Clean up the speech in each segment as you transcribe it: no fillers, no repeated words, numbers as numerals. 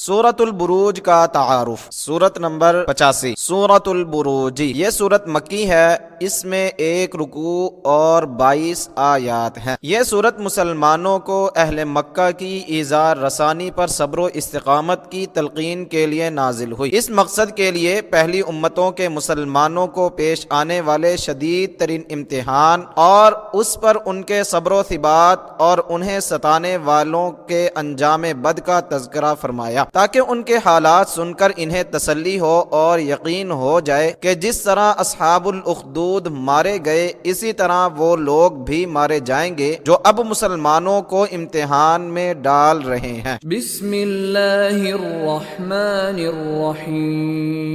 سورۃ البروج کا تعارف۔ سورت نمبر 85 سورۃ البروج، یہ سورت مکی ہے، اس میں 1 رکوع اور 22 آیات ہیں۔ یہ سورت مسلمانوں کو اہل مکہ کی ایذار رسانی پر صبر و استقامت کی تلقین کے لیے نازل ہوئی۔ اس مقصد کے لیے پہلی امتوں کے مسلمانوں کو پیش آنے والے شدید ترین امتحان اور اس پر ان کے صبر و ثبات اور انہیں ستانے والوں کے انجام بد کا تذکرہ فرمایا، تاکہ ان کے حالات سن کر انہیں تسلی ہو اور یقین ہو جائے کہ جس طرح اصحاب الاخدود مارے گئے اسی طرح وہ لوگ بھی مارے جائیں گے جو اب مسلمانوں کو امتحان میں ڈال رہے ہیں۔ بسم اللہ الرحمن الرحیم،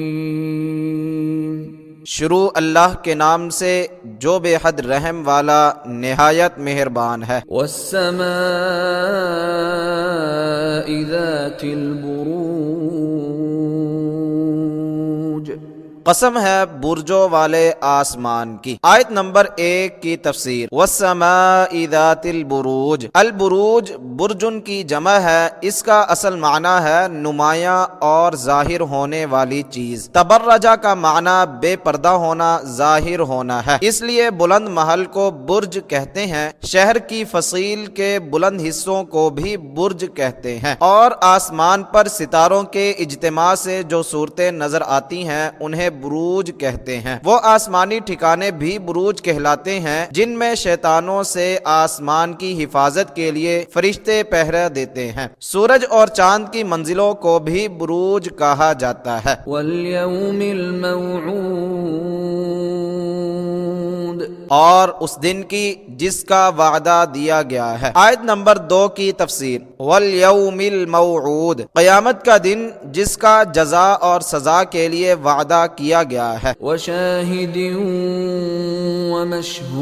شروع اللہ کے نام سے جو بے حد رحم والا نہایت مہربان ہے۔ والسماء ذات البروج، قسم ہے برجوں والے آسمان کی۔ آیت نمبر 1 کی تفسیر۔ والسماء ذات البروج، البروج برجن کی جمع ہے، اس کا اصل معنی ہے نمایاں اور ظاہر ہونے والی چیز۔ تبرجہ کا معنی بے پردہ ہونا، ظاہر ہونا ہے، اس لیے بلند محل کو برج کہتے ہیں۔ شہر کی فصیل کے بلند حصوں کو بھی برج کہتے ہیں، اور آسمان پر ستاروں کے اجتماع سے جو صورتیں نظر آتی ہیں انہیں بروج کہتے ہیں۔ وہ آسمانی ٹھکانے بھی بروج کہلاتے ہیں جن میں شیطانوں سے آسمان کی حفاظت کے لیے فرشتے پہرہ دیتے ہیں۔ سورج اور چاند کی منزلوں کو بھی بروج کہا جاتا ہے۔ والیوم الموعود، اور اس دن کی جس کا وعدہ دیا گیا ہے۔ آیت نمبر 2 کی تفسیر۔ والیوم الموعود، قیامت کا دن جس کا جزا اور سزا کے لیے وعدہ کیا گیا ہے۔ وشاہد ومشہود،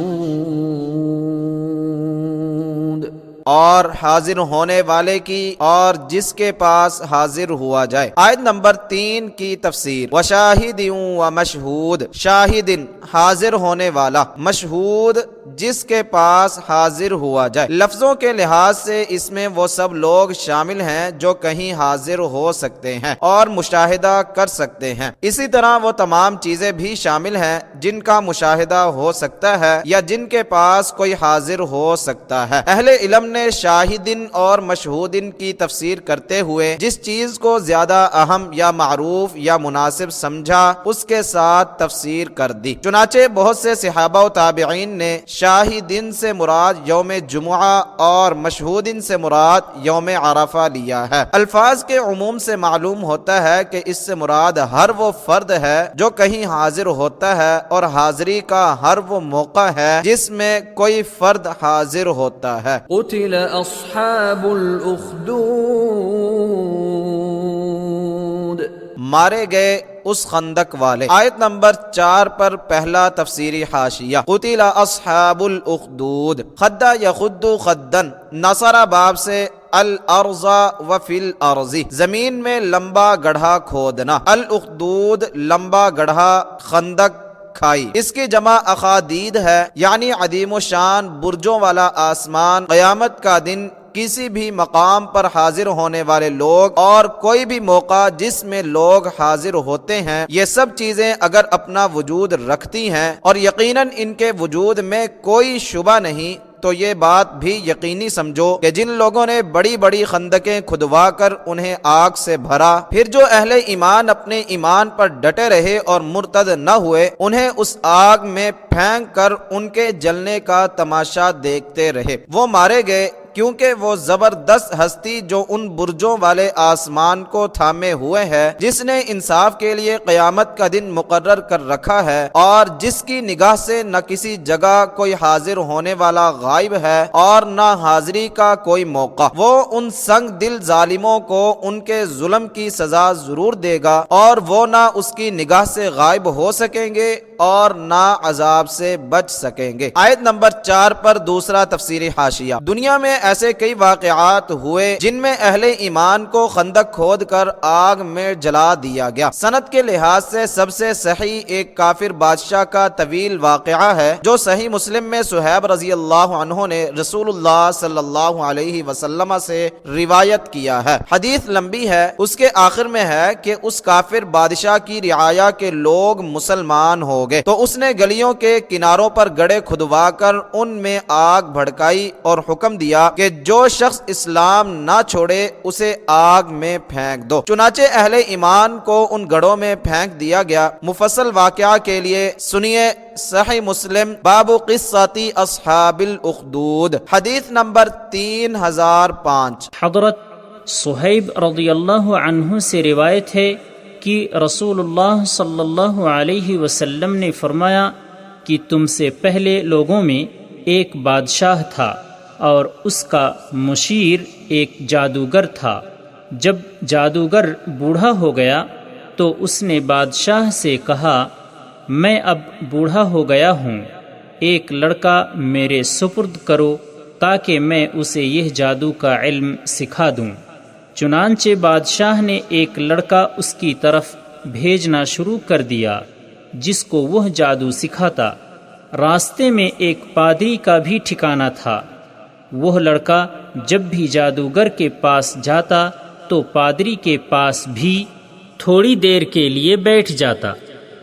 اور حاضر ہونے والے کی اور جس کے پاس حاضر ہوا جائے۔ آیت نمبر 3 کی تفسیر۔ وشاہد و مشہود، شاہد حاضر ہونے والا، مشہود جس کے پاس حاضر ہوا جائے۔ لفظوں کے لحاظ سے اس میں وہ سب لوگ شامل ہیں جو کہیں حاضر ہو سکتے ہیں اور مشاہدہ کر سکتے ہیں، اسی طرح وہ تمام چیزیں بھی شامل ہیں جن کا مشاہدہ ہو سکتا ہے یا جن کے پاس کوئی حاضر ہو سکتا ہے۔ اہل علم نے شاہدن اور مشہودن کی تفسیر کرتے ہوئے جس چیز کو زیادہ اہم یا معروف یا مناسب سمجھا اس کے ساتھ تفسیر کر دی۔ چنانچہ بہت سے صحابہ و تابعین نے شاہدن سے مراد یوم جمعہ اور مشہودن سے مراد یوم عرفہ لیا ہے۔ الفاظ کے عموم سے معلوم ہوتا ہے کہ اس سے مراد ہر وہ فرد ہے جو کہیں حاضر ہوتا ہے، اور حاضری کا ہر وہ موقع ہے جس میں کوئی فرد حاضر ہوتا ہے۔ قتل اصحاب الاخدود، مارے گئے اس خندق والے۔ آیت نمبر 4 پر پہلا تفسیری حاشیہ۔ قتل اصحاب الاخدود، خد یخد خدن، نصر باب سے الارض وفی الارض، زمین میں لمبا گڑھا کھودنا، الاخدود لمبا گڑھا، خندق کھائی، اس کی جمع اخادید ہے، یعنی عظیم و شان برجوں والا آسمان، قیامت کا دن، کسی بھی مقام پر حاضر ہونے والے لوگ اور کوئی بھی موقع جس میں لوگ حاضر ہوتے ہیں، یہ سب چیزیں اگر اپنا وجود رکھتی ہیں اور یقیناً ان کے وجود میں کوئی شبہ نہیں، تو یہ بات بھی یقینی سمجھو کہ جن لوگوں نے بڑی بڑی خندقیں کھدوا کر انہیں آگ سے بھرا، پھر جو اہل ایمان اپنے ایمان پر ڈٹے رہے اور مرتد نہ ہوئے، انہیں اس آگ میں پھینک کر ان کے جلنے کا تماشا دیکھتے رہے، وہ مارے گئے کیونکہ وہ زبردست ہستی جو ان برجوں والے آسمان کو تھامے ہوئے ہے، جس نے انصاف کے لیے قیامت کا دن مقرر کر رکھا ہے اور جس کی نگاہ سے نہ کسی جگہ کوئی حاضر ہونے والا غائب ہے اور نہ حاضری کا کوئی موقع، وہ ان سنگ دل ظالموں کو ان کے ظلم کی سزا ضرور دے گا، اور وہ نہ اس کی نگاہ سے غائب ہو سکیں گے اور نہ عذاب سے بچ سکیں گے۔ آیت نمبر 4 پر دوسرا تفسیری حاشیہ۔ دنیا میں ایسے کئی واقعات ہوئے جن میں اہل ایمان کو خندق کھود کر آگ میں جلا دیا گیا۔ سند کے لحاظ سے سب سے صحیح ایک کافر بادشاہ کا طویل واقعہ ہے جو صحیح مسلم میں صہیب رضی اللہ عنہ نے رسول اللہ صلی اللہ علیہ وسلم سے روایت کیا ہے۔ حدیث لمبی ہے، اس کے آخر میں ہے کہ اس کافر بادشاہ کی رعایا کے لوگ مسلمان ہو گئے تو اس نے گلیوں کے کناروں پر گڑھے کھدوا کر ان میں آگ بھڑکائی اور حکم دیا کہ جو شخص اسلام نہ چھوڑے اسے آگ میں پھینک دو۔ چنانچہ اہل ایمان کو ان گڑھوں میں پھینک دیا گیا۔ مفصل واقعہ کے لیے سنیے صحیح مسلم باب قصۃ اصحاب الاخدود، حدیث نمبر 3005۔ حضرت صہیب رضی اللہ عنہ سے روایت ہے کہ رسول اللہ صلی اللہ علیہ وسلم نے فرمایا کہ تم سے پہلے لوگوں میں ایک بادشاہ تھا اور اس کا مشیر ایک جادوگر تھا۔ جب جادوگر بوڑھا ہو گیا تو اس نے بادشاہ سے کہا، میں اب بوڑھا ہو گیا ہوں، ایک لڑکا میرے سپرد کرو تاکہ میں اسے یہ جادو کا علم سکھا دوں۔ چنانچہ بادشاہ نے ایک لڑکا اس کی طرف بھیجنا شروع کر دیا جس کو وہ جادو سکھاتا۔ راستے میں ایک پادری کا بھی ٹھکانہ تھا۔ وہ لڑکا جب بھی جادوگر کے پاس جاتا تو پادری کے پاس بھی تھوڑی دیر کے لیے بیٹھ جاتا۔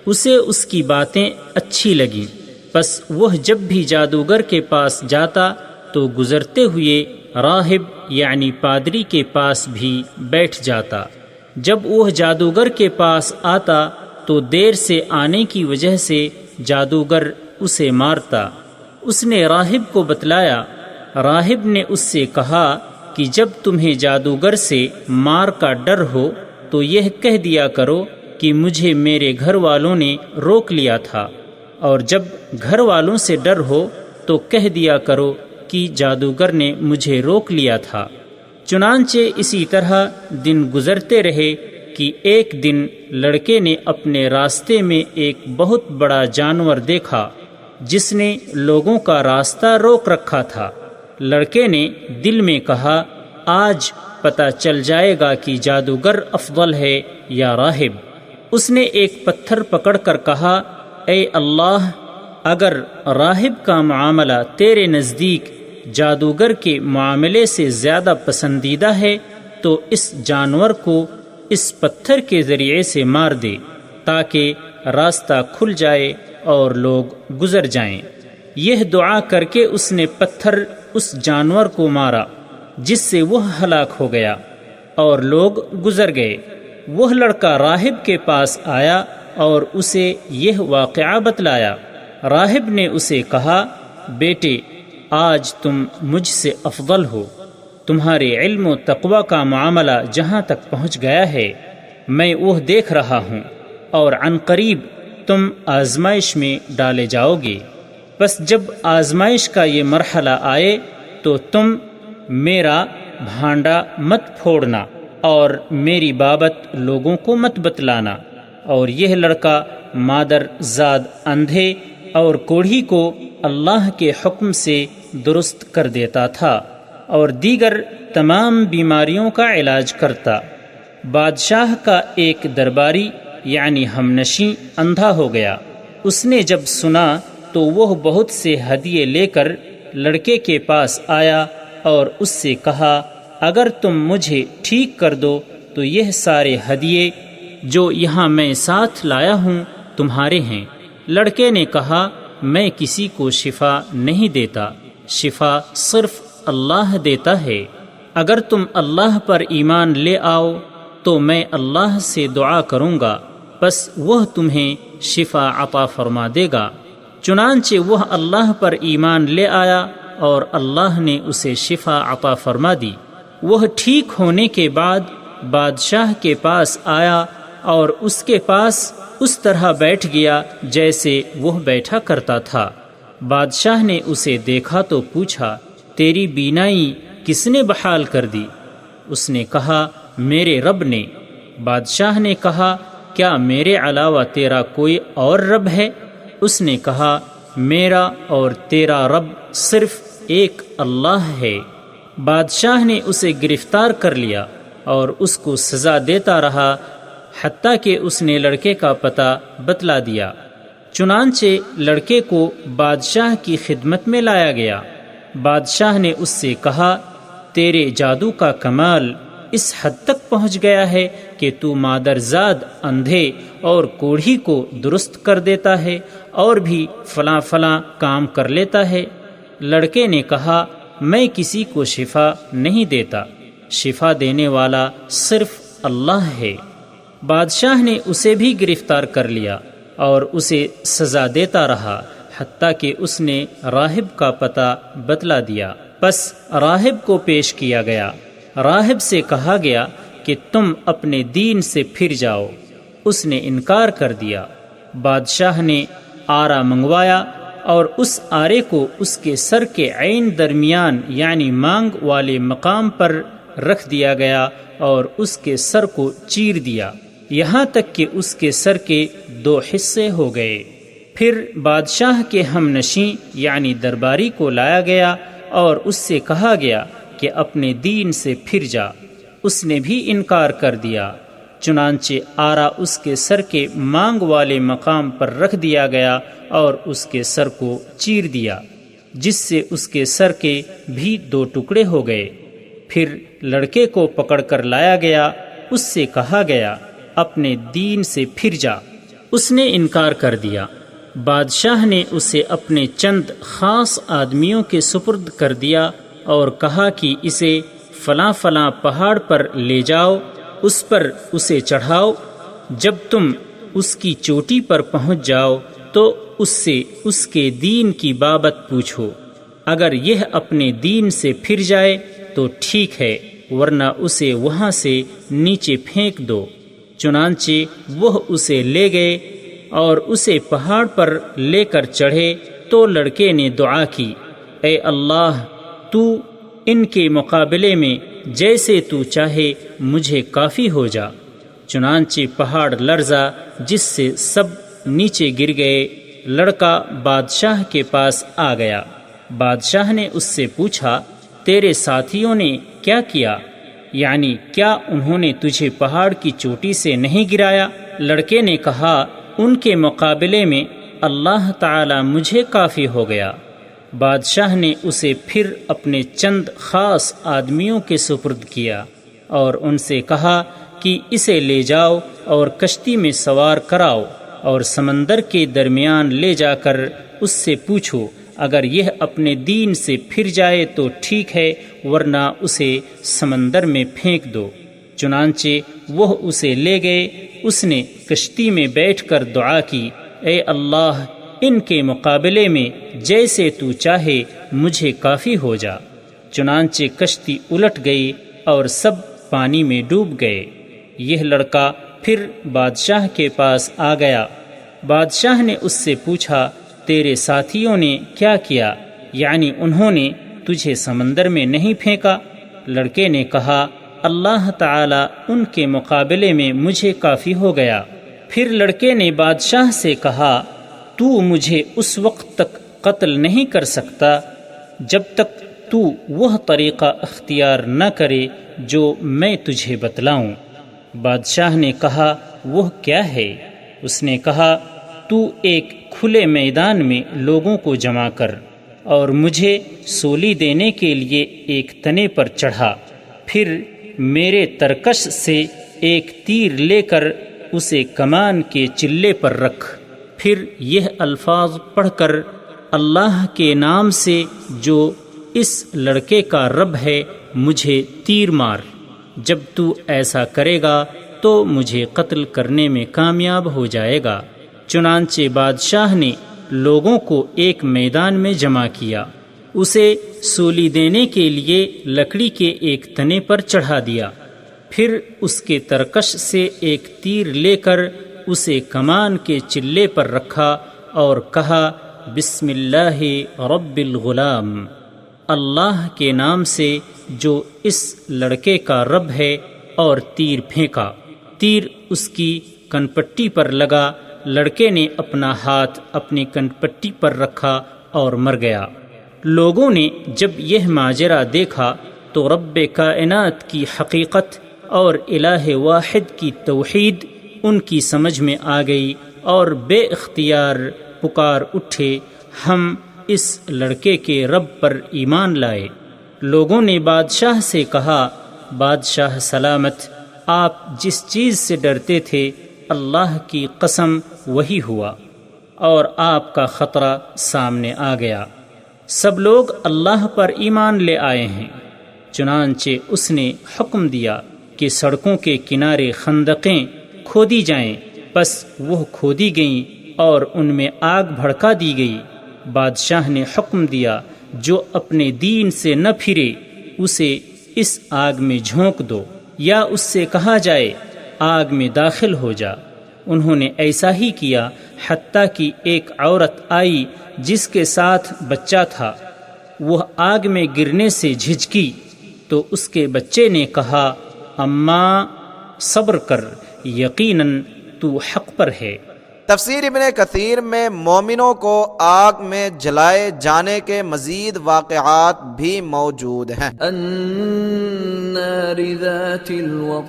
اسے اس کی باتیں اچھی لگیں، پس وہ جب بھی جادوگر کے پاس جاتا تو گزرتے ہوئے راہب یعنی پادری کے پاس بھی بیٹھ جاتا۔ جب وہ جادوگر کے پاس آتا تو دیر سے آنے کی وجہ سے جادوگر اسے مارتا۔ اس نے راہب کو بتلایا۔ راہب نے اس سے کہا کہ جب تمہیں جادوگر سے مار کا ڈر ہو تو یہ کہہ دیا کرو کہ مجھے میرے گھر والوں نے روک لیا تھا، اور جب گھر والوں سے ڈر ہو تو کہہ دیا کرو کہ جادوگر نے مجھے روک لیا تھا۔ چنانچہ اسی طرح دن گزرتے رہے کہ ایک دن لڑکے نے اپنے راستے میں ایک بہت بڑا جانور دیکھا جس نے لوگوں کا راستہ روک رکھا تھا۔ لڑکے نے دل میں کہا، آج پتہ چل جائے گا کہ جادوگر افضل ہے یا راہب۔ اس نے ایک پتھر پکڑ کر کہا، اے اللہ، اگر راہب کا معاملہ تیرے نزدیک جادوگر کے معاملے سے زیادہ پسندیدہ ہے تو اس جانور کو اس پتھر کے ذریعے سے مار دے تاکہ راستہ کھل جائے اور لوگ گزر جائیں۔ یہ دعا کر کے اس نے پتھر اس جانور کو مارا جس سے وہ ہلاک ہو گیا اور لوگ گزر گئے۔ وہ لڑکا راہب کے پاس آیا اور اسے یہ واقعہ بتلایا۔ راہب نے اسے کہا، بیٹے، آج تم مجھ سے افضل ہو، تمہارے علم و تقوی کا معاملہ جہاں تک پہنچ گیا ہے میں وہ دیکھ رہا ہوں، اور عن قریب تم آزمائش میں ڈالے جاؤ گے۔ بس جب آزمائش کا یہ مرحلہ آئے تو تم میرا بھانڈا مت پھوڑنا اور میری بابت لوگوں کو مت بتلانا۔ اور یہ لڑکا مادر زاد اندھے اور کوڑھی کو اللہ کے حکم سے درست کر دیتا تھا اور دیگر تمام بیماریوں کا علاج کرتا۔ بادشاہ کا ایک درباری یعنی ہمنشیں اندھا ہو گیا۔ اس نے جب سنا تو وہ بہت سے ہدیے لے کر لڑکے کے پاس آیا اور اس سے کہا، اگر تم مجھے ٹھیک کر دو تو یہ سارے ہدیے جو یہاں میں ساتھ لایا ہوں تمہارے ہیں۔ لڑکے نے کہا، میں کسی کو شفا نہیں دیتا، شفا صرف اللہ دیتا ہے۔ اگر تم اللہ پر ایمان لے آؤ تو میں اللہ سے دعا کروں گا، پس وہ تمہیں شفا عطا فرما دے گا۔ چنانچہ وہ اللہ پر ایمان لے آیا اور اللہ نے اسے شفا عطا فرما دی۔ وہ ٹھیک ہونے کے بعد بادشاہ کے پاس آیا اور اس کے پاس اس طرح بیٹھ گیا جیسے وہ بیٹھا کرتا تھا۔ بادشاہ نے اسے دیکھا تو پوچھا، تیری بینائی کس نے بحال کر دی؟ اس نے کہا، میرے رب نے۔ بادشاہ نے کہا، کیا میرے علاوہ تیرا کوئی اور رب ہے؟ اس نے کہا، میرا اور تیرا رب صرف ایک اللہ ہے۔ بادشاہ نے اسے گرفتار کر لیا اور اس کو سزا دیتا رہا حتیٰ کہ اس نے لڑکے کا پتہ بتلا دیا۔ چنانچہ لڑکے کو بادشاہ کی خدمت میں لایا گیا۔ بادشاہ نے اس سے کہا، تیرے جادو کا کمال اس حد تک پہنچ گیا ہے کہ تو مادرزاد اندھے اور کوڑھی کو درست کر دیتا ہے اور بھی فلاں فلاں کام کر لیتا ہے۔ لڑکے نے کہا، میں کسی کو شفا نہیں دیتا، شفا دینے والا صرف اللہ ہے۔ بادشاہ نے اسے بھی گرفتار کر لیا اور اسے سزا دیتا رہا حتیٰ کہ اس نے راہب کا پتہ بتلا دیا۔ پس راہب کو پیش کیا گیا۔ راہب سے کہا گیا کہ تم اپنے دین سے پھر جاؤ۔ اس نے انکار کر دیا۔ بادشاہ نے آرا منگوایا اور اس آرے کو اس کے سر کے عین درمیان یعنی مانگ والے مقام پر رکھ دیا گیا اور اس کے سر کو چیر دیا، یہاں تک کہ اس کے سر کے 2 حصے ہو گئے۔ پھر بادشاہ کے ہم نشیں یعنی درباری کو لایا گیا اور اس سے کہا گیا کہ اپنے دین سے پھر جا۔ اس نے بھی انکار کر دیا۔ چنانچہ آرا اس کے سر کے مانگ والے مقام پر رکھ دیا گیا اور اس کے سر کو چیر دیا، جس سے اس کے سر کے بھی 2 ٹکڑے ہو گئے۔ پھر لڑکے کو پکڑ کر لایا گیا۔ اس سے کہا گیا، اپنے دین سے پھر جا۔ اس نے انکار کر دیا۔ بادشاہ نے اسے اپنے چند خاص آدمیوں کے سپرد کر دیا اور کہا کہ اسے فلاں فلاں پہاڑ پر لے جاؤ، اس پر اسے چڑھاؤ۔ جب تم اس کی چوٹی پر پہنچ جاؤ تو اس سے اس کے دین کی بابت پوچھو۔ اگر یہ اپنے دین سے پھر جائے تو ٹھیک ہے، ورنہ اسے وہاں سے نیچے پھینک دو۔ چنانچہ وہ اسے لے گئے اور اسے پہاڑ پر لے کر چڑھے تو لڑکے نے دعا کی، اے اللہ، تو ان کے مقابلے میں جیسے تو چاہے مجھے کافی ہو جا۔ چنانچہ پہاڑ لرزا جس سے سب نیچے گر گئے۔ لڑکا بادشاہ کے پاس آ گیا۔ بادشاہ نے اس سے پوچھا، تیرے ساتھیوں نے کیا کیا؟ یعنی کیا انہوں نے تجھے پہاڑ کی چوٹی سے نہیں گرایا؟ لڑکے نے کہا، ان کے مقابلے میں اللہ تعالی مجھے کافی ہو گیا۔ بادشاہ نے اسے پھر اپنے چند خاص آدمیوں کے سپرد کیا اور ان سے کہا کہ اسے لے جاؤ اور کشتی میں سوار کراؤ اور سمندر کے درمیان لے جا کر اس سے پوچھو، اگر یہ اپنے دین سے پھر جائے تو ٹھیک ہے، ورنہ اسے سمندر میں پھینک دو۔ چنانچہ وہ اسے لے گئے۔ اس نے کشتی میں بیٹھ کر دعا کی، اے اللہ، ان کے مقابلے میں جیسے تو چاہے مجھے کافی ہو جا۔ چنانچہ کشتی الٹ گئی اور سب پانی میں ڈوب گئے۔ یہ لڑکا پھر بادشاہ کے پاس آ گیا۔ بادشاہ نے اس سے پوچھا، تیرے ساتھیوں نے کیا کیا؟ یعنی انہوں نے تجھے سمندر میں نہیں پھینکا؟ لڑکے نے کہا، اللہ تعالی ان کے مقابلے میں مجھے کافی ہو گیا۔ پھر لڑکے نے بادشاہ سے کہا، تو مجھے اس وقت تک قتل نہیں کر سکتا جب تک تو وہ طریقہ اختیار نہ کرے جو میں تجھے بتلاؤں۔ بادشاہ نے کہا، وہ کیا ہے؟ اس نے کہا، تو ایک کھلے میدان میں لوگوں کو جمع کر اور مجھے سولی دینے کے لیے ایک تنے پر چڑھا، پھر میرے ترکش سے ایک تیر لے کر اسے کمان کے چلے پر رکھ، پھر یہ الفاظ پڑھ کر اللہ کے نام سے جو اس لڑکے کا رب ہے مجھے تیر مار۔ جب تو ایسا کرے گا تو مجھے قتل کرنے میں کامیاب ہو جائے گا۔ چنانچہ بادشاہ نے لوگوں کو ایک میدان میں جمع کیا، اسے سولی دینے کے لیے لکڑی کے ایک تنے پر چڑھا دیا، پھر اس کے ترکش سے ایک تیر لے کر اسے کمان کے چلے پر رکھا اور کہا، بسم اللہ رب الغلام، اللہ کے نام سے جو اس لڑکے کا رب ہے، اور تیر پھینکا۔ تیر اس کی کنپٹی پر لگا۔ لڑکے نے اپنا ہاتھ اپنی کنپٹی پر رکھا اور مر گیا۔ لوگوں نے جب یہ ماجرا دیکھا تو رب کائنات کی حقیقت اور الہ واحد کی توحید ان کی سمجھ میں آ گئی اور بے اختیار پکار اٹھے، ہم اس لڑکے کے رب پر ایمان لائے۔ لوگوں نے بادشاہ سے کہا، بادشاہ سلامت، آپ جس چیز سے ڈرتے تھے اللہ کی قسم وہی ہوا اور آپ کا خطرہ سامنے آ گیا۔ سب لوگ اللہ پر ایمان لے آئے ہیں۔ چنانچہ اس نے حکم دیا کہ سڑکوں کے کنارے خندقیں کھودی جائیں، پس وہ کھودی گئیں اور ان میں آگ بھڑکا دی گئی۔ بادشاہ نے حکم دیا، جو اپنے دین سے نہ پھرے اسے اس آگ میں جھونک دو، یا اس سے کہا جائے آگ میں داخل ہو جا۔ انہوں نے ایسا ہی کیا، حتیٰ کہ ایک عورت آئی جس کے ساتھ بچہ تھا، وہ آگ میں گرنے سے جھجکی تو اس کے بچے نے کہا، اماں صبر کر، یقیناً تو حق پر ہے۔ تفسیر ابن کثیر میں مومنوں کو آگ میں جلائے جانے کے مزید واقعات بھی موجود ہیں۔ النار ذات الوقود،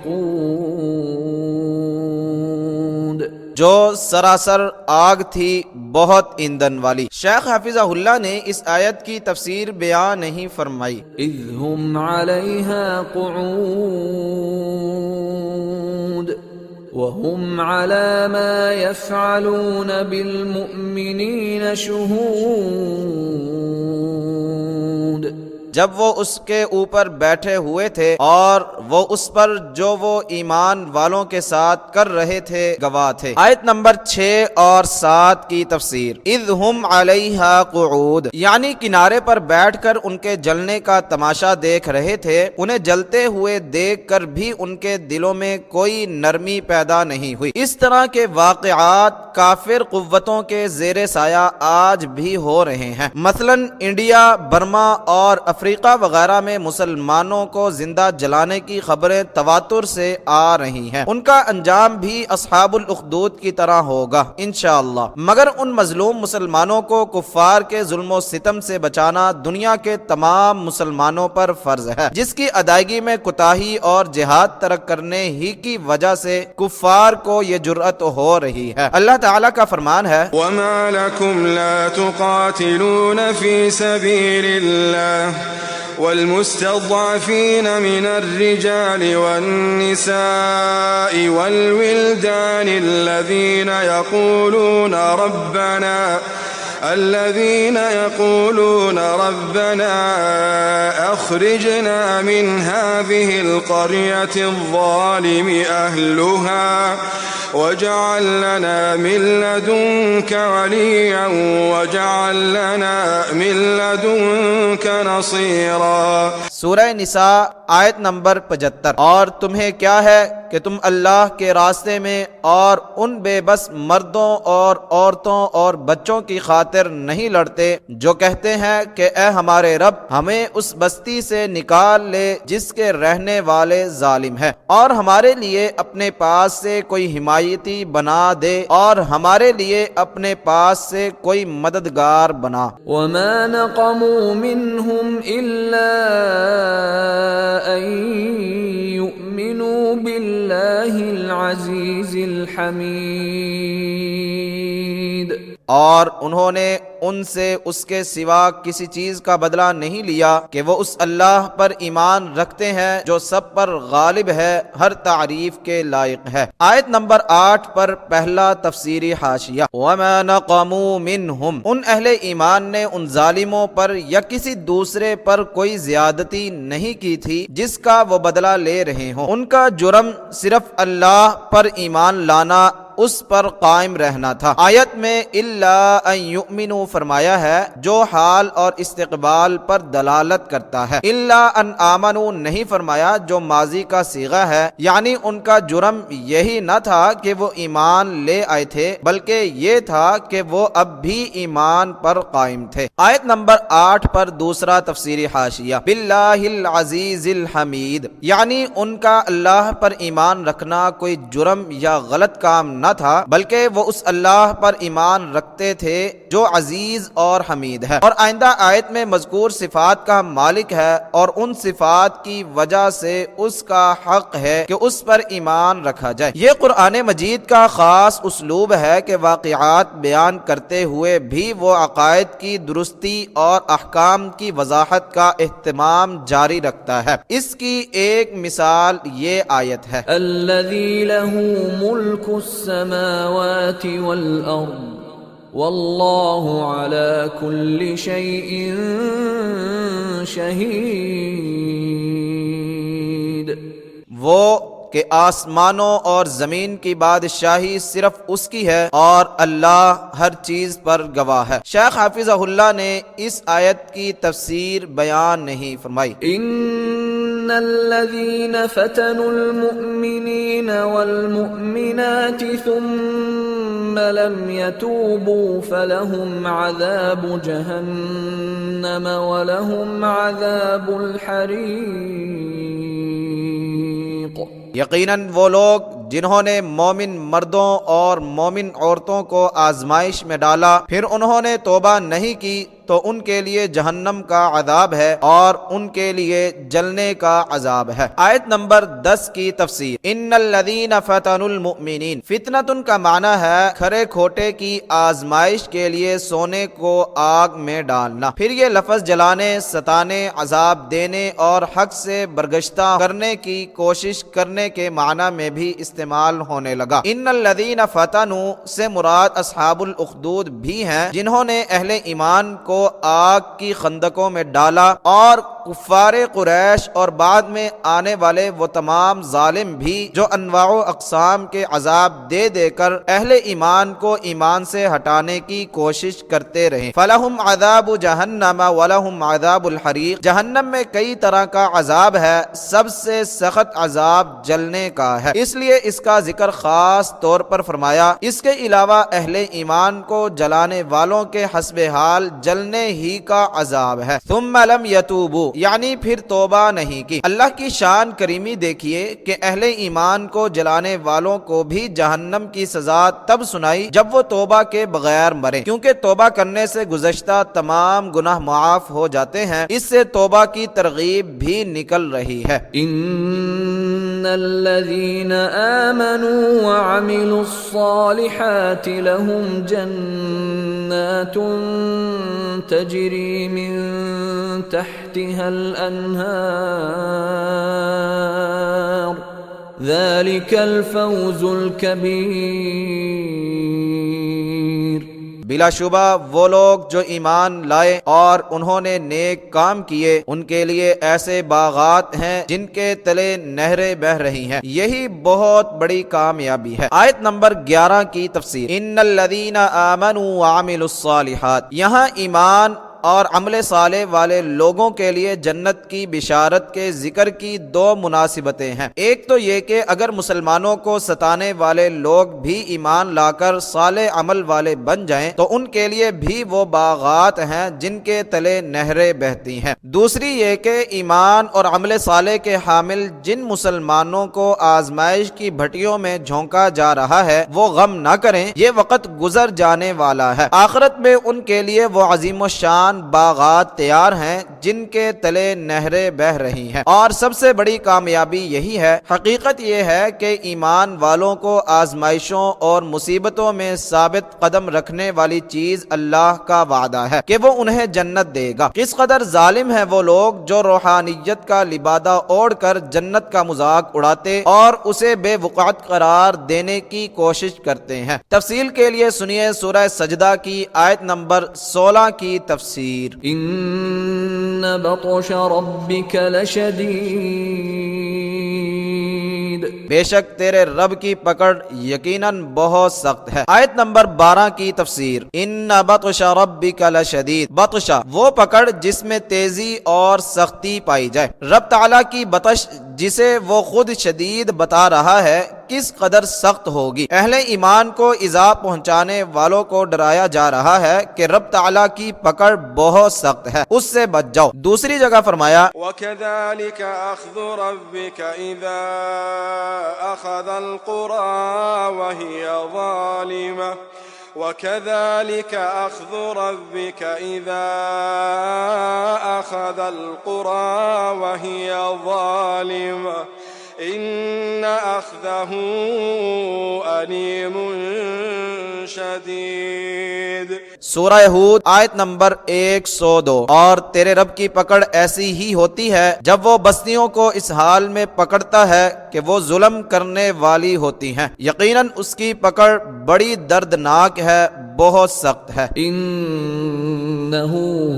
جو سراسر آگ تھی، بہت ایندھن والی۔ شیخ حافظہ اللہ نے اس آیت کی تفسیر بیان نہیں فرمائی۔ اذ هم علیہا قعود وهم على ما يفعلون بالمؤمنين شهود، جب وہ اس کے اوپر بیٹھے ہوئے تھے اور وہ اس پر جو وہ ایمان والوں کے ساتھ کر رہے تھے گواہ تھے۔ آیت نمبر 6 اور 7 کی تفسیر، اذ ہم علیہا قعود، یعنی کنارے پر بیٹھ کر ان کے جلنے کا تماشا دیکھ رہے تھے۔ انہیں جلتے ہوئے دیکھ کر بھی ان کے دلوں میں کوئی نرمی پیدا نہیں ہوئی۔ اس طرح کے واقعات کافر قوتوں کے زیر سایہ آج بھی ہو رہے ہیں۔ مثلا انڈیا، برما اور افریقہ وغیرہ میں مسلمانوں کو زندہ جلانے کی خبریں تواتر سے آ رہی ہیں۔ ان کا انجام بھی اصحاب الاخدود کی طرح ہوگا انشاءاللہ، مگر ان مظلوم مسلمانوں کو کفار کے ظلم و ستم سے بچانا دنیا کے تمام مسلمانوں پر فرض ہے، جس کی ادائیگی میں کوتاہی اور جہاد ترک کرنے ہی کی وجہ سے کفار کو یہ جرأت ہو رہی ہے۔ اللہ تعالیٰ کا فرمان ہے، وَمَا لَكُمْ لَا تُقَاتِلُونَ فِي سَبِيلِ اللَّهِ والمستضعفين من الرجال والنساء والولدان الذين يقولون ربنا أخرجنا من هذه القرية الظالم أهلها واجعل لنا من لدنك وليا واجعل لنا من لدنك نصيرا۔ سورہ نساء آیت نمبر 75۔ اور تمہیں کیا ہے کہ تم اللہ کے راستے میں اور ان بے بس مردوں اور عورتوں اور بچوں کی خاطر نہیں لڑتے جو کہتے ہیں کہ اے ہمارے رب، ہمیں اس بستی سے نکال لے جس کے رہنے والے ظالم ہیں، اور ہمارے لیے اپنے پاس سے کوئی حمایتی بنا دے اور ہمارے لیے اپنے پاس سے کوئی مددگار بنا۔ وما نقموا منهم إلا أن يؤمنوا بالله العزيز الحميد، اور انہوں نے ان سے اس کے سوا کسی چیز کا بدلہ نہیں لیا کہ وہ اس اللہ پر ایمان رکھتے ہیں جو سب پر غالب ہے، ہر تعریف کے لائق ہے۔ آیت نمبر 8 پر پہلا تفسیری حاشیہ، وَمَا نَقَمُوا مِنْهُمْ، ان اہل ایمان نے ان ظالموں پر یا کسی دوسرے پر کوئی زیادتی نہیں کی تھی جس کا وہ بدلہ لے رہے ہوں۔ ان کا جرم صرف اللہ پر ایمان لانا، اس پر قائم رہنا تھا۔ آیت میں الا ان یؤمنوا فرمایا ہے جو حال اور استقبال پر دلالت کرتا ہے۔ الا ان آمنوا نہیں فرمایا جو ماضی کا صیغہ ہے، یعنی ان کا جرم یہی نہ تھا کہ وہ ایمان لے آئے تھے، بلکہ یہ تھا کہ وہ اب بھی ایمان پر قائم تھے۔ آیت نمبر 8 پر دوسرا تفسیری حاشیہ، باللہ العزیز الحمید، یعنی ان کا اللہ پر ایمان رکھنا کوئی جرم یا غلط کام نہ نہ تھا، بلکہ وہ اس اللہ پر ایمان رکھتے تھے جو عزیز اور حمید ہے اور آئندہ آیت میں مذکور صفات کا مالک ہے، اور ان صفات کی وجہ سے اس کا حق ہے کہ اس پر ایمان رکھا جائے۔ یہ قرآن مجید کا خاص اسلوب ہے کہ واقعات بیان کرتے ہوئے بھی وہ عقائد کی درستی اور احکام کی وضاحت کا اہتمام جاری رکھتا ہے۔ اس کی ایک مثال یہ آیت ہے، الذي له ملك السماوات والأرض والله على كل شيء شهيد۔ وہ کہ آسمانوں اور زمین کی بادشاہی صرف اس کی ہے اور اللہ ہر چیز پر گواہ ہے۔ شیخ حافظہ اللہ نے اس آیت کی تفسیر بیان نہیں فرمائی۔ ان الذين فتنوا المؤمنين والمؤمنات ثم لم يتوبوا فلهم عذاب جهنم ولهم عذاب الحريق۔ یقیناً وہ لوگ جنہوں نے مومن مردوں اور مومن عورتوں کو آزمائش میں ڈالا پھر انہوں نے توبہ نہیں کی تو ان کے لیے جہنم کا عذاب ہے اور ان کے لیے جلنے کا عذاب ہے۔ آیت نمبر 10 کی تفسیر، ان الذین فتنوا المؤمنین، فتنۃ کا معنی ہے کھرے کھوٹے کی آزمائش کے لیے سونے کو آگ میں ڈالنا، پھر یہ لفظ جلانے، ستانے، عذاب دینے اور حق سے برگشتہ کرنے کی کوشش کرنے کے معنی میں بھی استعمال ہونے لگا۔ ان الذین فتنوا سے مراد اصحاب الاخدود بھی ہیں جنہوں نے اہل ایمان کو آگ کی خندقوں میں ڈالا، اور کفار قریش اور بعد میں آنے والے وہ تمام ظالم بھی جو انواع و اقسام کے عذاب دے دے کر اہل ایمان کو ایمان سے ہٹانے کی کوشش کرتے رہے۔ فلہم عذاب جہنم ولہم عذاب الحریق، جہنم میں کئی طرح کا عذاب ہے، سب سے سخت عذاب جلنے کا ہے، اس لیے اس کا ذکر خاص طور پر فرمایا۔ اس کے علاوہ اہل ایمان کو جلانے والوں کے حسب حال جلنے ہی کا عذاب ہے۔ ثم لم یتوبوا، یعنی پھر توبہ نہیں کی۔ اللہ کی شان کریمی دیکھیے کہ اہل ایمان کو جلانے والوں کو بھی جہنم کی سزا تب سنائی جب وہ توبہ کے بغیر مرے، کیونکہ توبہ کرنے سے گزشتہ تمام گناہ معاف ہو جاتے ہیں۔ اس سے توبہ کی ترغیب بھی نکل رہی ہے۔ ان الذين آمنوا وعملوا الصالحات لهم جنات تجري من تحتها الأنهار ذلك الفوز الكبير۔ بلا شبہ وہ لوگ جو ایمان لائے اور انہوں نے نیک کام کیے ان کے لیے ایسے باغات ہیں جن کے تلے نہریں بہہ رہی ہیں، یہی بہت بڑی کامیابی ہے۔ آیت نمبر 11 کی تفسیر، ان الذین آمنوا وعملوا الصالحات، یہاں ایمان اور عمل صالح والے لوگوں کے لیے جنت کی بشارت کے ذکر کی دو مناسبتیں ہیں۔ ایک تو یہ کہ اگر مسلمانوں کو ستانے والے لوگ بھی ایمان لا کر صالح عمل والے بن جائیں تو ان کے لیے بھی وہ باغات ہیں جن کے تلے نہریں بہتی ہیں۔ دوسری یہ کہ ایمان اور عمل صالح کے حامل جن مسلمانوں کو آزمائش کی بھٹیوں میں جھونکا جا رہا ہے وہ غم نہ کریں، یہ وقت گزر جانے والا ہے۔ آخرت میں ان کے لیے وہ عظیم الشان باغات تیار ہیں جن کے تلے نہریں بہہ رہی ہیں، اور سب سے بڑی کامیابی یہی ہے۔ حقیقت یہ ہے کہ ایمان والوں کو آزمائشوں اور مصیبتوں میں ثابت قدم رکھنے والی چیز اللہ کا وعدہ ہے کہ وہ انہیں جنت دے گا۔ کس قدر ظالم ہیں وہ لوگ جو روحانیت کا لبادہ اوڑھ کر جنت کا مذاق اڑاتے اور اسے بے وقعت قرار دینے کی کوشش کرتے ہیں۔ تفصیل کے لیے سنیے سورہ سجدہ کی آیت نمبر 16 کی تفسیر۔ ان بطش ربک لشدید، بے شک تیرے رب کی پکڑ یقیناً بہت سخت ہے۔ آیت نمبر 12 کی تفسیر، ان بطش ربک لشدید، بطشہ وہ پکڑ جس میں تیزی اور سختی پائی جائے۔ رب تعالیٰ کی بطش جسے وہ خود شدید بتا رہا ہے کس قدر سخت ہوگی۔ اہل ایمان کو ایذا پہنچانے والوں کو ڈرایا جا رہا ہے کہ رب تعالیٰ کی پکڑ بہت سخت ہے، اس سے بچ جاؤ۔ دوسری جگہ فرمایا وَكَذَلِكَ أَخْذُ رَبِّكَ إِذَا أَخَذَ الْقُرَى وَهِيَ ظَالِمَةٌ وَكَذَلِكَ أَخْذُ رَبِّكَ إِذَا أَخَذَ الْقُرَى وَهِيَ ظَالِمَةٌ إِنَّ أَخْذَهُ أَلِيمٌ شَدِيدٌ۔ سورہ ہود آیت نمبر 102۔ اور تیرے رب کی پکڑ ایسی ہی ہوتی ہے جب وہ بستیوں کو اس حال میں پکڑتا ہے کہ وہ ظلم کرنے والی ہوتی ہیں، یقیناً اس کی پکڑ بڑی دردناک ہے، بہت سخت ہے۔ إنه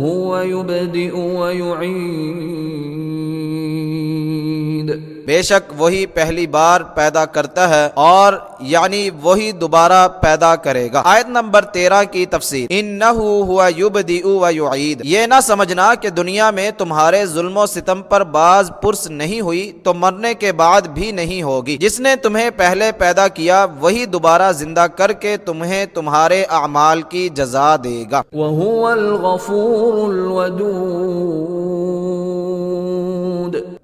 هو يبدئ ويعيد، بے شک وہی پہلی بار پیدا کرتا ہے اور یعنی وہی دوبارہ پیدا کرے گا۔ آیت نمبر 13 کی تفسیر، انہ ہوا یبدئ ویعید، یہ نہ سمجھنا کہ دنیا میں تمہارے ظلم و ستم پر باز پرس نہیں ہوئی تو مرنے کے بعد بھی نہیں ہوگی۔ جس نے تمہیں پہلے پیدا کیا وہی دوبارہ زندہ کر کے تمہیں تمہارے اعمال کی جزا دے گا۔ وهو الغفور الودود،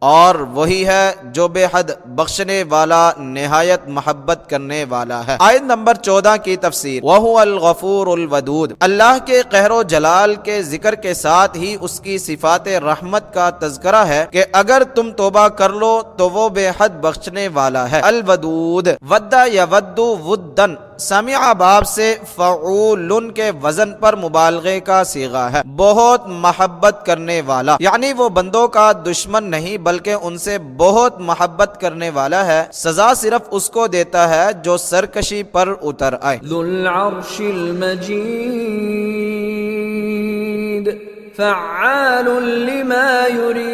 اور وہی ہے جو بے حد بخشنے والا نہایت محبت کرنے والا ہے۔ آیت نمبر 14 کی تفسیر، وَهُوَ الْغَفُورُ الْوَدُودُ، اللہ کے قہر و جلال کے ذکر کے ساتھ ہی اس کی صفات رحمت کا تذکرہ ہے کہ اگر تم توبہ کر لو تو وہ بے حد بخشنے والا ہے۔ الودود، ودّ یود ودن، سمع باب سے فعول کے وزن پر مبالغے کا صیغہ ہے، بہت محبت کرنے والا، یعنی وہ بندوں کا دشمن نہیں بلکہ ان سے بہت محبت کرنے والا ہے۔ سزا صرف اس کو دیتا ہے جو سرکشی پر اتر آئے۔ ذو العرش المجید، فعال لما يريد،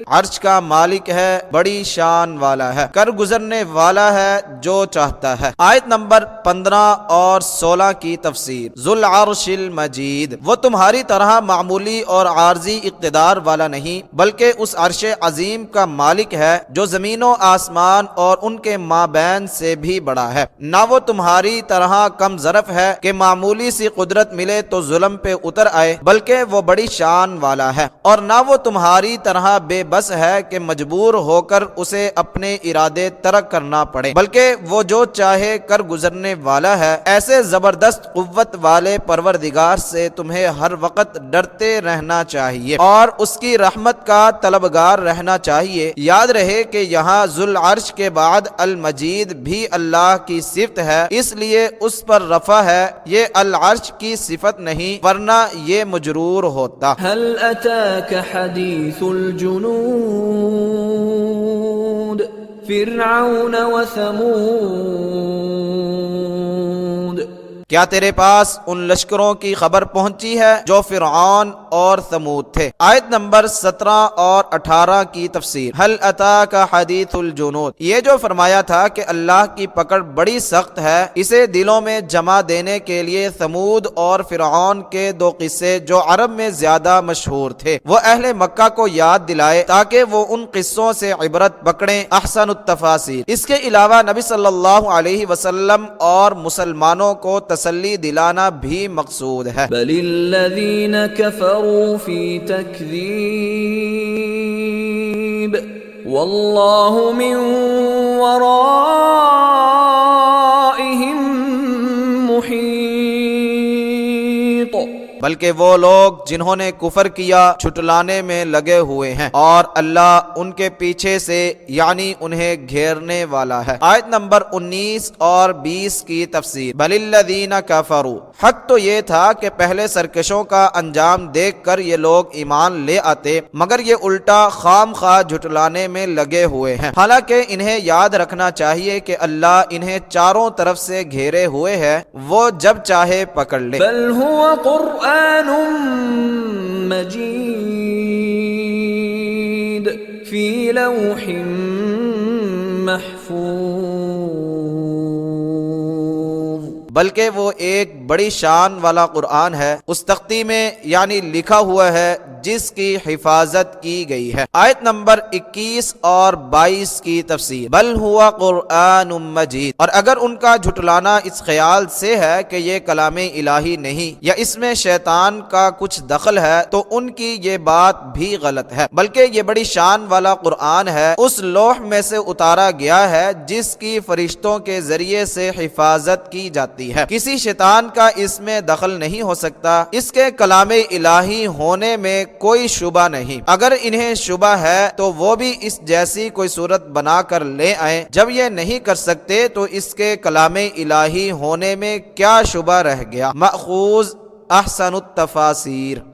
عرش کا مالک ہے، بڑی شان والا ہے، کر گزرنے والا ہے جو چاہتا ہے۔ آیت نمبر 15 اور 16 کی تفسیر، ذو العرش المجید، وہ تمہاری طرح معمولی اور عارضی اقتدار والا نہیں بلکہ اس عرش عظیم کا مالک ہے جو زمین و آسمان اور ان کے مابین سے بھی بڑا ہے۔ نہ وہ تمہاری طرح کم ظرف ہے کہ معمولی سی قدرت ملے تو ظلم پہ اتر آئے، بلکہ وہ بڑی شان والا ہے، اور نہ وہ تمہاری طرح بے بس ہے کہ مجبور ہو کر اسے اپنے ارادے ترک کرنا پڑے، بلکہ وہ جو چاہے کر گزرنے والا ہے۔ ایسے زبردست قوت والے پروردگار سے تمہیں ہر وقت ڈرتے رہنا چاہیے اور اس کی رحمت کا طلبگار رہنا چاہیے۔ یاد رہے کہ یہاں ذو العرش کے بعد المجید بھی اللہ کی صفت ہے، اس لیے اس پر رفع ہے، یہ العرش کی صفت نہیں ورنہ یہ مجرور ہوتا۔ هل أتاك حديث الجنود، فرعون وثمود، کیا تیرے پاس ان لشکروں کی خبر پہنچی ہے جو فرعون اور ثمود تھے؟ آیت نمبر 17 اور 18 کی تفسیر، هل اتاک حدیث الجنود، یہ جو فرمایا تھا کہ اللہ کی پکڑ بڑی سخت ہے، اسے دلوں میں جمع دینے کے لیے ثمود اور فرعون کے دو قصے جو عرب میں زیادہ مشہور تھے وہ اہل مکہ کو یاد دلائے تاکہ وہ ان قصوں سے عبرت پکڑیں۔ احسن التفاسیر، اس کے علاوہ نبی صلی اللہ علیہ وسلم اور مسلمانوں کو تسلی دلانا بھی مقصود ہے۔ بل الذين كفروا في تكذيب والله من ورائهم محيط، بلکہ وہ لوگ جنہوں نے کفر کیا چھٹلانے میں لگے ہوئے ہیں اور اللہ ان کے پیچھے سے یعنی انہیں گھیرنے والا ہے۔ آیت نمبر 19 اور 20 کی تفسیر، بل الذین کفروا، حق تو یہ تھا کہ پہلے سرکشوں کا انجام دیکھ کر یہ لوگ ایمان لے آتے، مگر یہ الٹا خام خواہ جھٹلانے میں لگے ہوئے ہیں، حالانکہ انہیں یاد رکھنا چاہیے کہ اللہ انہیں چاروں طرف سے گھیرے ہوئے ہے، وہ جب چاہے پکڑ لے۔ بل هو قرآن مجید فی لوح محفوظ، بلکہ وہ ایک بڑی شان والا قرآن ہے، اس تختی میں یعنی لکھا ہوا ہے جس کی حفاظت کی گئی ہے۔ آیت نمبر 21 اور 22 کی تفسیر، بل ہوا قرآن مجید، اور اگر ان کا جھٹلانا اس خیال سے ہے کہ یہ کلام الہی نہیں یا اس میں شیطان کا کچھ دخل ہے تو ان کی یہ بات بھی غلط ہے، بلکہ یہ بڑی شان والا قرآن ہے، اس لوح میں سے اتارا گیا ہے جس کی فرشتوں کے ذریعے سے حفاظت کی جاتی ہے، کسی شیطان کا اس میں دخل نہیں ہو سکتا، اس کے کلام الہی ہونے میں کوئی شبہ نہیں، اگر انہیں شبہ ہے تو وہ بھی اس جیسی کوئی صورت بنا کر لے آئیں، جب یہ نہیں کر سکتے تو اس کے کلام الہی ہونے میں کیا شبہ رہ گیا۔ مأخوذ احسن التفاسیر۔